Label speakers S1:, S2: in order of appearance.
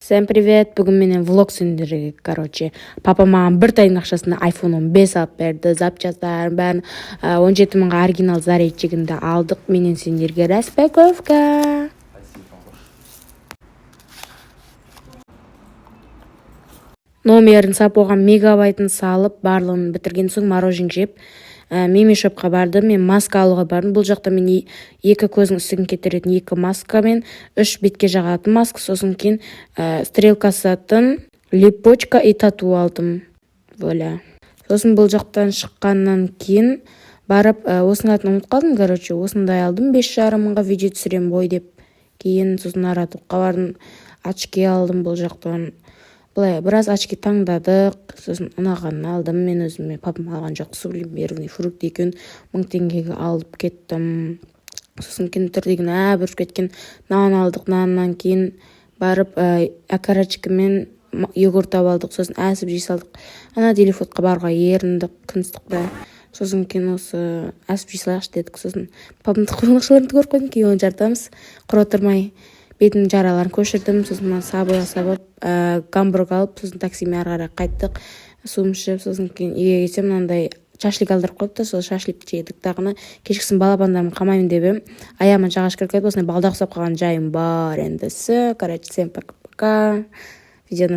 S1: Всем привет! Бүгін менен влог түсіндірейік, короче. Папа маған бір тайдың ақшасына iPhone 15 алып берді. Запчастарын бәрін 17 мыңға оригинал зарядчигінде алдық. Менен сендерге распаковка. Номерін сап, оған мегабайтын салып, барлығын бітірген соң морожен жеп, меми шопқа бардым. Мен маска алуға бардым. Бұл жақта мен екі көздің үстігін кетіретін екі маска мен 3 бетке жағатын маска, сосын кейін стрелка сатын, липочка и тату алдым. Воля. Сосын бұл жақтан шыққаннан кейін барып, осының атын ұмытып қалдым, короче, осындай алдым. 5,5 мыңға видео түсірем бой деп. Кейін сосын Аратұққа бардым, очки алдым бұл жақтан. Былай, біраз очки таңдадық, сосын ұнағанын алдым. Мен өзіме папам алған жоқ, сублимированный фрукт екен, 1000 теңгеге алып кеттім. Сосын кейін түрдеген бір кеткен нан алдық, наннан кейін барып әкарачкімен йогурт алдық, сосын әсіп жей салдық. Ана телефотқа барға еріндік күністікті. Сосын кейін осы әсіп жей салақшы дедік. Сосын папамды қоңықшыларымды көріп қойдым, кейін оны жартамыз, құр отырмай. Бетінің жараларын көшірдім, сосын сабыға сабып, гамбург алып, сосын таксимен ары қайттық, суым ішіп, сосын кейін үйге кетсем, мынандай шашлик алдырып қойыпты, сол шашликті жедік. Тағыны кешкісін балапандарын қамаймын деп ем, аяғыма жағаш кіріп кетіп, осындай балдақ ұқсап қалған жайым бар. Енді короче, всем пока-пока. Видеоны